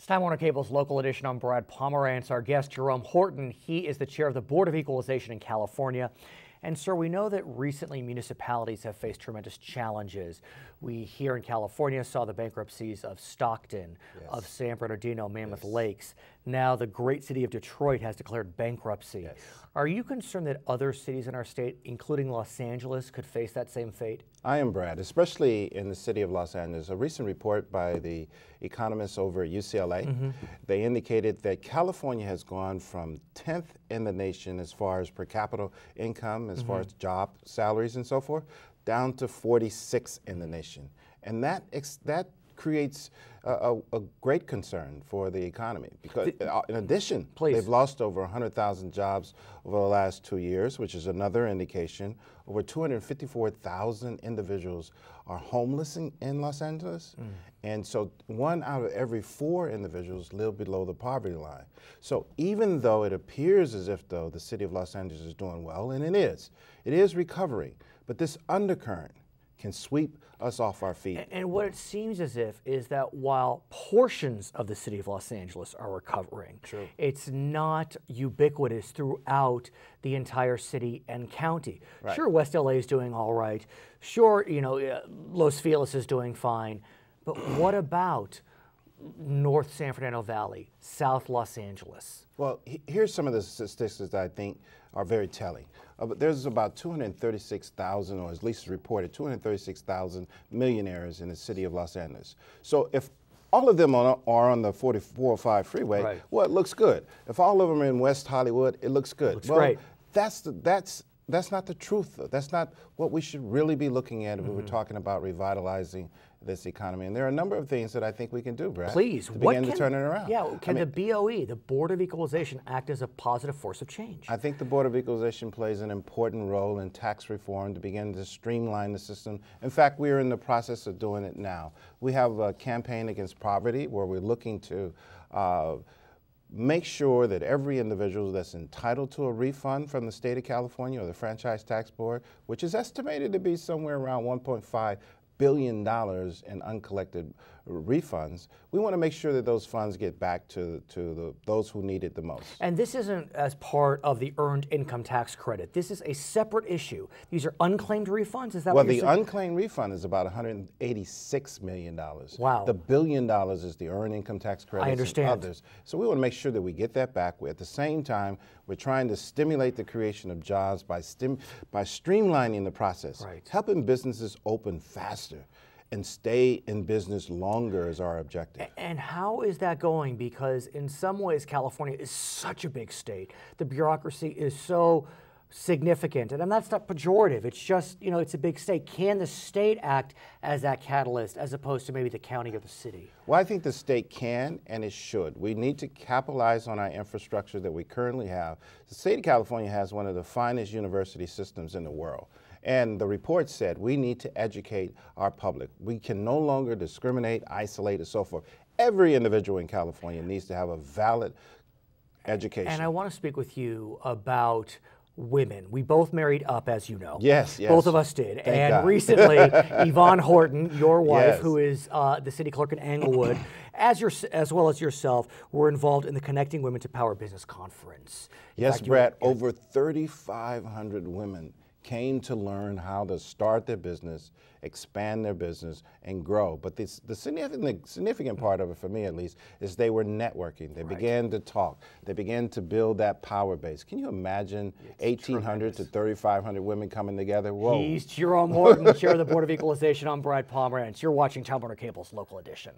It's Time Warner Cable's local edition. I'm Brad Pomerantz. Our guest, Jerome Horton, he is the chair of the Board of Equalization in California. And sir, we know that recently municipalities have faced tremendous challenges. We here in California saw the bankruptcies of Stockton, of San Bernardino, Mammoth Lakes. Now the great city of Detroit has declared bankruptcy. Are you concerned that other cities in our state, including Los Angeles, could face that same fate? I am, Brad, especially in the city of Los Angeles. A recent report by the economists over at UCLA, they indicated that California has gone from 10th in the nation as far as per capita income, as far as job salaries and so forth, down to 46th in the nation. And that creates a great concern for the economy because in addition, they've lost over 100,000 jobs over the last 2 years, which is another indication. Over 254,000 individuals are homeless in Los Angeles. And so 1 out of every 4 individuals live below the poverty line. So even though it appears as if though the city of Los Angeles is doing well, and it is recovering, but this undercurrent can sweep us off our feet. And what it seems as if is that while portions of the city of Los Angeles are recovering, it's not ubiquitous throughout the entire city and county. Sure, West LA is doing all right. Sure, you know, Los Feliz is doing fine. But what about North San Fernando Valley, South Los Angeles? Well, here's some of the statistics that I think are very telling. There's about 236,000, or at least reported, 236,000 millionaires in the city of Los Angeles. So if all of them are on the 405 freeway, well, it looks good. If all of them are in West Hollywood, it looks good. Looks great. That's not the truth, though. That's not what we should really be looking at if we were talking about revitalizing this economy. And there are a number of things that I think we can do, Brad, please, to begin to turn it around. Yeah, can the BOE, the Board of Equalization, act as a positive force of change? I think the Board of Equalization plays an important role in tax reform to begin to streamline the system. In fact, we are in the process of doing it now. We have a campaign against poverty where we're looking to make sure that every individual that's entitled to a refund from the state of California or the Franchise Tax Board, which is estimated to be somewhere around $1.5 billion in uncollected refunds, we want to make sure that those funds get back to those who need it the most. And this isn't as part of the earned income tax credit. This is a separate issue. These are unclaimed refunds? Is that what you're saying? Well, the unclaimed refund is about $186 million. Wow. The $1 billion is the earned income tax credit. I understand. And others. So we want to make sure that we get that back. At the same time, we're trying to stimulate the creation of jobs by streamlining the process, helping businesses open faster and stay in business longer is our objective. And how is that going? Because in some ways, California is such a big state. The bureaucracy is so significant. And that's not pejorative. It's just, you know, it's a big state. Can the state act as that catalyst as opposed to maybe the county or the city? Well, I think the state can and it should. We need to capitalize on our infrastructure that we currently have. The state of California has one of the finest university systems in the world. And the report said we need to educate our public. We can no longer discriminate, isolate, and so forth. Every individual in California needs to have a valid education. And I want to speak with you about women. We both married up, as you know. Yes. Both of us did. Thank and God. Recently, Yvonne Horton, your wife, who is the city clerk in Englewood, as well as yourself, were involved in the Connecting Women to Power Business Conference. Yes, Brad, over 3,500 women came to learn how to start their business, expand their business, and grow. But the significant part of it, for me at least, is they were networking. They began to talk. They began to build that power base. Can you imagine 1,800 to 3,500 women coming together? Whoa. He's Jerome Horton, chair of the Board of Equalization. I'm Brad Pomerantz. You're watching Time Warner Cable's local edition.